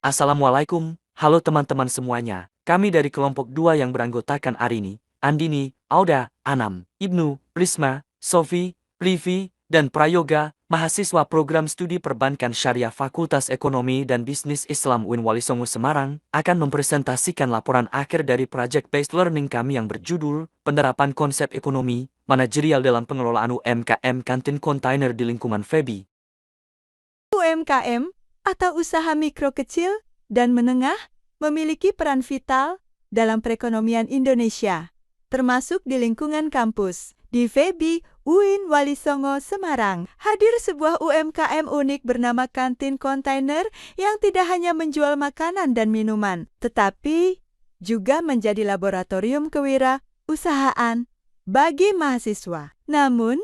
Assalamualaikum, halo teman-teman semuanya. Kami dari kelompok 2 yang beranggotakan Arini, Andini, Auda, Anam, Ibnu, Prisma, Sofi, Rivi, dan Prayoga, mahasiswa program studi perbankan syariah Fakultas Ekonomi dan Bisnis Islam UIN Wali Songo Semarang, akan mempresentasikan laporan akhir dari Project Based Learning kami yang berjudul Penerapan Konsep Ekonomi Manajerial dalam Pengelolaan UMKM Kantin Kontainer di Lingkungan FEBI. UMKM atau usaha mikro kecil dan menengah memiliki peran vital dalam perekonomian Indonesia, termasuk di lingkungan kampus. Di FEBI, UIN Wali Songo, Semarang, hadir sebuah UMKM unik bernama Kantin Kontainer yang tidak hanya menjual makanan dan minuman, tetapi juga menjadi laboratorium kewirausahaan bagi mahasiswa. Namun,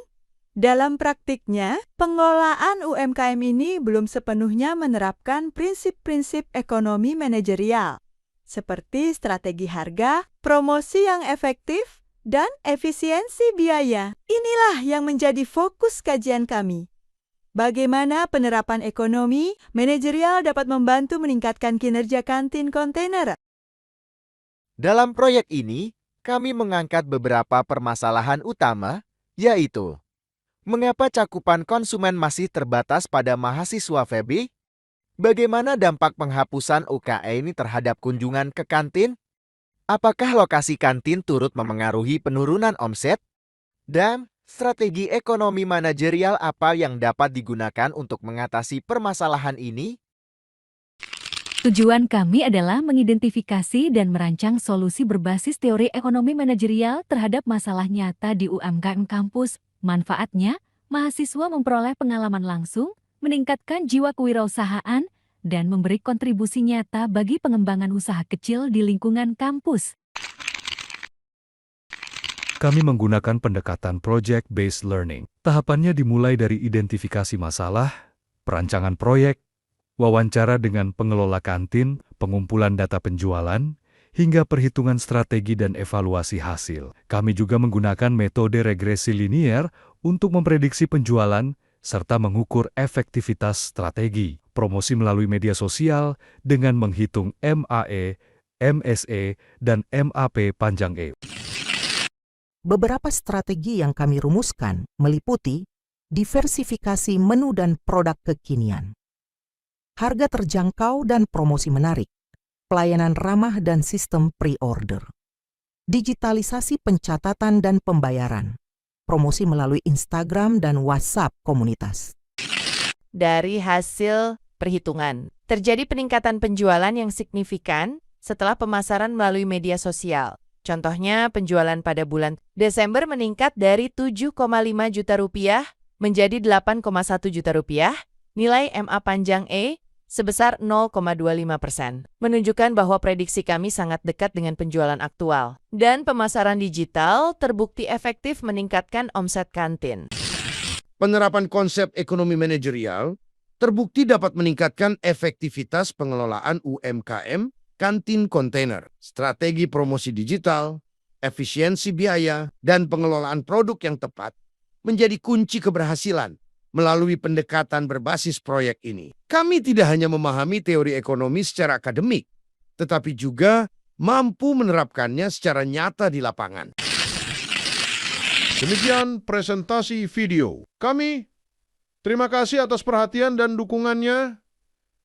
dalam praktiknya, pengelolaan UMKM ini belum sepenuhnya menerapkan prinsip-prinsip ekonomi manajerial, seperti strategi harga, promosi yang efektif, dan efisiensi biaya. Inilah yang menjadi fokus kajian kami. Bagaimana penerapan ekonomi manajerial dapat membantu meningkatkan kinerja kantin kontainer? Dalam proyek ini, kami mengangkat beberapa permasalahan utama, yaitu mengapa cakupan konsumen masih terbatas pada mahasiswa FEBI? Bagaimana dampak penghapusan UKE ini terhadap kunjungan ke kantin? Apakah lokasi kantin turut memengaruhi penurunan omset? Dan strategi ekonomi manajerial apa yang dapat digunakan untuk mengatasi permasalahan ini? Tujuan kami adalah mengidentifikasi dan merancang solusi berbasis teori ekonomi manajerial terhadap masalah nyata di UMKM kampus. Manfaatnya, mahasiswa memperoleh pengalaman langsung, meningkatkan jiwa kewirausahaan, dan memberi kontribusi nyata bagi pengembangan usaha kecil di lingkungan kampus. Kami menggunakan pendekatan project-based learning. Tahapannya dimulai dari identifikasi masalah, perancangan proyek, wawancara dengan pengelola kantin, pengumpulan data penjualan, hingga perhitungan strategi dan evaluasi hasil. Kami juga menggunakan metode regresi linier untuk memprediksi penjualan serta mengukur efektivitas strategi. Promosi melalui media sosial dengan menghitung MAE, MSE, dan MAP panjang E. Beberapa strategi yang kami rumuskan meliputi diversifikasi menu dan produk kekinian, harga terjangkau dan promosi menarik, pelayanan ramah dan sistem pre-order, digitalisasi pencatatan dan pembayaran, promosi melalui Instagram dan WhatsApp komunitas. Dari hasil perhitungan, terjadi peningkatan penjualan yang signifikan setelah pemasaran melalui media sosial. Contohnya, penjualan pada bulan Desember meningkat dari 7,5 juta rupiah menjadi 8,1 juta rupiah, nilai MA panjang E sebesar 0,25%, menunjukkan bahwa prediksi kami sangat dekat dengan penjualan aktual. Dan pemasaran digital terbukti efektif meningkatkan omset kantin. Penerapan konsep ekonomi manajerial terbukti dapat meningkatkan efektivitas pengelolaan UMKM kantin kontainer, strategi promosi digital, efisiensi biaya, dan pengelolaan produk yang tepat menjadi kunci keberhasilan melalui pendekatan berbasis proyek ini. Kami tidak hanya memahami teori ekonomi secara akademik, tetapi juga mampu menerapkannya secara nyata di lapangan. Demikian presentasi video. Kami terima kasih atas perhatian dan dukungannya.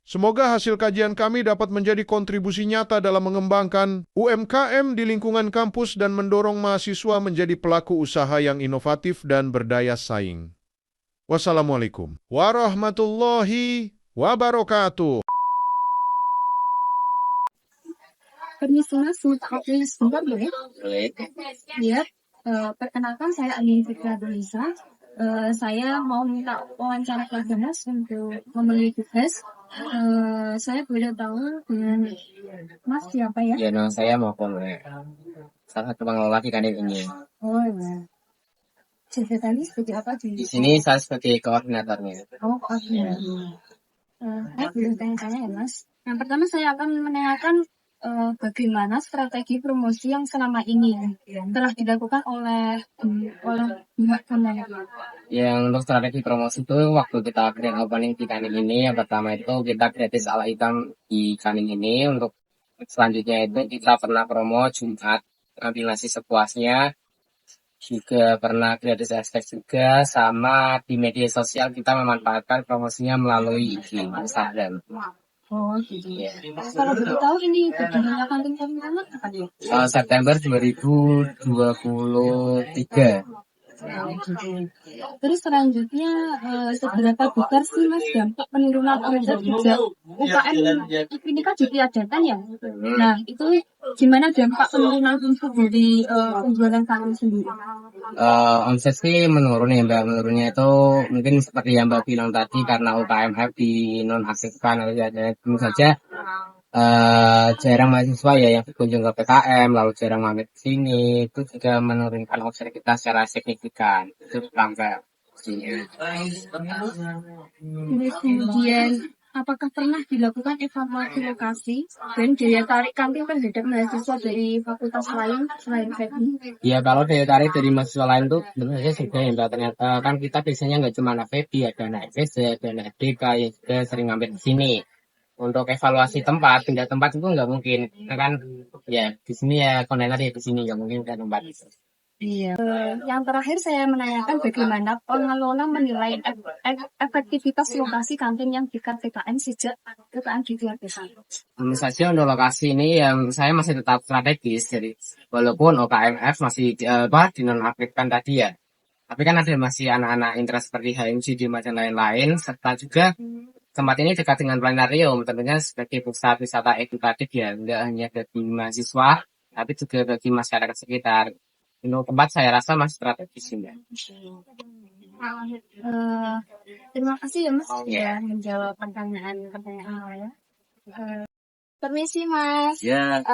Semoga hasil kajian kami dapat menjadi kontribusi nyata dalam mengembangkan UMKM di lingkungan kampus dan mendorong mahasiswa menjadi pelaku usaha yang inovatif dan berdaya saing. Wassalamualaikum warahmatullahi wabarakatuh. Permisi mas, minta waktunya sebentar boleh? Boleh. Ya, perkenalkan saya Anin Fitra Dolisa. Saya mau minta wawancara kepada mas untuk memenuhi tugas. Saya boleh tahu dengan mas siapa ya? Ya, nama saya Mokon. Salah satu pengelola di kantin ini. Oh iya. Jabatannya seperti apa Di sini saya sebagai koordinatornya. Oh, koordinator. Saya boleh tanya-tanya ya mas. Yang pertama saya akan menanyakan bagaimana strategi promosi yang selama ini telah dilakukan oleh pihak Kemenlu. Yang untuk strategi promosi itu waktu kita grand opening di Kaning ini, yang pertama itu kita gratis ala hitam di Kaning ini. Untuk selanjutnya itu kita pernah promo Jumat ambil nasi sepuasnya, juga pernah gratis hashtag juga, sama di media sosial kita memanfaatkan promosinya melalui IG Instagram. Oh gitu. Kalau boleh tahu ini berdirinya kantin Kalimantan kapan ya? September 2023. Terus selanjutnya seberapa besar sih Mas dampak penurunan omset sejak UKM ini kan ditiadakan ya? Nah itu gimana dampak penurunan omset dari penjualan kalian sendiri? Omset sih menurun ya Mbak. Menurunnya itu mungkin seperti yang Mbak bilang tadi karena UKMF dinonaktifkan atau tentu saja jarang mahasiswa ya yang berkunjung ke PKM, lalu jarang mampir ke sini, itu juga menurunkan omset kita secara signifikan. Itu sampai sini. Kemudian apakah pernah dilakukan evaluasi lokasi dan daya tarik kantin terhadap mahasiswa dari fakultas lain selain FEB? Ya kalau daya tarik dari mahasiswa lain tuh sebenarnya sudah ya Mbak. Ternyata kan kita biasanya nggak cuma FEB, ada anak FSD, ada anak FDK yang juga sering mampir di sini. Untuk evaluasi tempat, pindah tempat itu nggak mungkin. Nah, kan ya di sini ya kontainer ya di sini nggak mungkin pindah tempat. Iya. Yang terakhir saya menanyakan bagaimana pengelola menilai efektivitas lokasi kantin yang dekat PKM sejak PKM ditiadakan. Tentu saja untuk lokasi ini yang saya masih tetap strategis, jadi walaupun OKMF masih dinonaktifkan tadi ya, tapi kan ada masih anak-anak interest seperti HMC di dan lain-lain, serta juga tempat ini dekat dengan planetarium, tentunya sebagai pusat wisata edukatif ya, tidak hanya bagi mahasiswa, tapi juga bagi masyarakat sekitar. Untuk tempat saya rasa masih strategis ya. Terima kasih ya Mas Ya. menjawab pertanyaan-pertanyaan saya. Permisi Mas. Ya.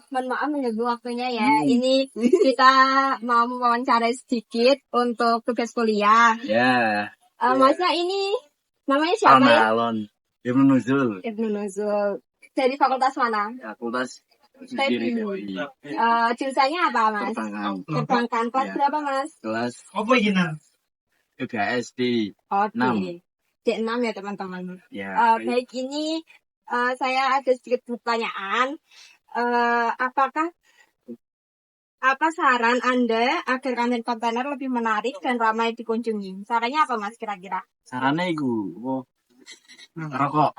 Mohon maaf mengganggu waktunya ya. Ini kita mau wawancara sedikit untuk tugas kuliah. Ya. Masnya ini namanya siapa ya? Alon. Ibnu Nuzul. Ibnu Nuzul. Dari fakultas mana? Fakultas Teknik. Jurusannya apa Mas? Perbankan. Kelas berapa Mas? Kelas SD. Oke. D6 ya teman-teman. Ya. Baik, ini saya ada sedikit pertanyaan. Apa saran Anda agar kantin kontainer lebih menarik dan ramai dikunjungi? Sarannya apa Mas kira-kira? Sarannya itu rokok.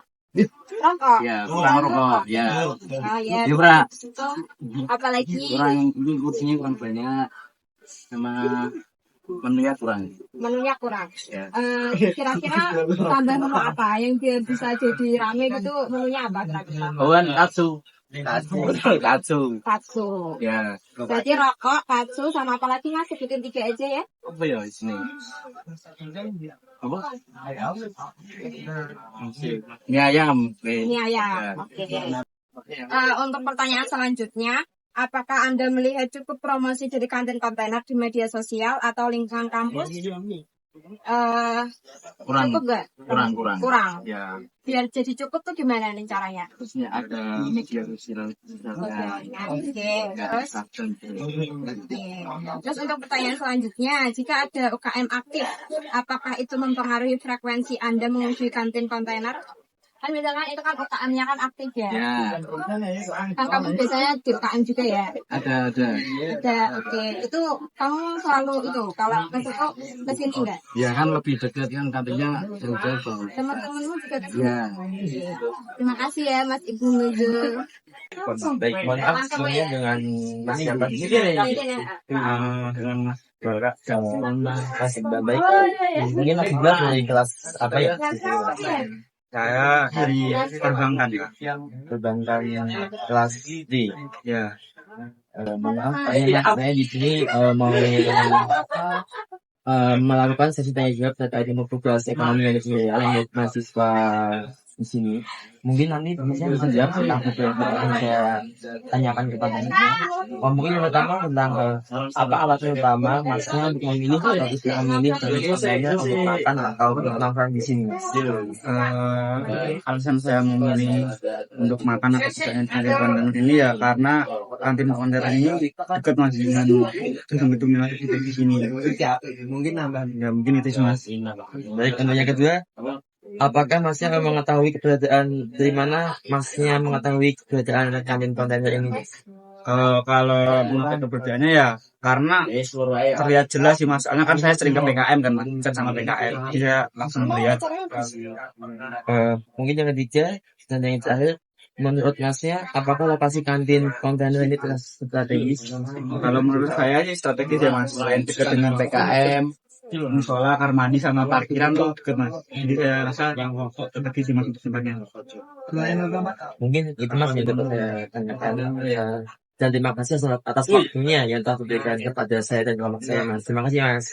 Rokok. Ya, kurang rokok. Ya. Ya. Ya, Bra. Itu apalagi Ini kursinya kurang banyak. Sama menunya kurang. menunya kurang. Ya. Kira-kira tambah menu apa yang biar bisa jadi rame gitu? Menunya apa kira-kira? Kawan katsu. Katsu. Ya. Berarti rokok, katsu, sama apa lagi Mas? Sebutin 3 aja ya. Apa ya di sini? Apa? Mie ayam. Ini ayam. Oke. Untuk pertanyaan selanjutnya, apakah Anda melihat cukup promosi dari kantin kontainer di media sosial atau lingkungan kampus? Kurang. Cukup nggak? Kurang. Ya. Biar jadi cukup tuh gimana nih caranya? Terusnya ada media sosial. Oke. Terus untuk pertanyaan selanjutnya, jika ada UKM aktif, apakah itu mempengaruhi frekuensi Anda mengunjungi kantin kontainer? Kan misalkan itu kan UKM-nya kan aktif ya. Ya. Kan kamu biasanya di UKM juga ya? Ada. Oke. Itu kamu selalu itu kalau besok ke sini enggak? Ya kan lebih dekat kan kantinnya jauh-jauh. Teman-temanmu juga ke sini? Ya. Terima kasih ya Mas Ibnu Nuzul. Baik, mohon maaf sebelumnya dengan Mas siapa? Dengan Mas Bara. Mas baik. Mungkin Mas Bara dari kelas apa ya? Saya dari perbankan yang kelas D. Ya. Maaf, saya di sini mau melakukan sesi tanya jawab terkait dengan tugas ekonomi manajerial untuk mahasiswa di sini. Mungkin nanti Masnya bisa jawab tentang beberapa yang saya tanyakan kepada Masnya. Mungkin yang pertama tentang apa alasan utama Masnya untuk memilih kontainer untuk makan atau nongkrong di sini. Alasan saya memilih untuk makan atau tidak kontainer ini ya karena kantin kontainer ini dekat mas dengan gedung-gedung yang ada di sini. Mungkin nambah. Ya mungkin itu mas. Baik, untuk yang kedua, apakah Masnya mengetahui keberadaan dari mana Masnya mengetahui keberadaan kantin kontainer ini? Kalau menurut keberadaannya ya karena terlihat jelas sih mas. Soalnya kan saya sering ke PKM kan mas, kan sama PKM, jadi saya langsung melihat. Mungkin yang ketiga dan yang terakhir, menurut Masnya, apakah lokasi kantin kontainer ini telah strategis? Kalau menurut saya sih strategis ya mas. Selain dekat dengan PKM, musola, kamar mandi sama parkiran tuh dekat mas. Jadi saya rasa strategis sih mas untuk tempatnya. Mungkin itu mas yang dapat saya tanyakan. Dan terima kasih atas waktunya yang telah diberikan kepada saya dan kelompok saya mas. Terima kasih mas.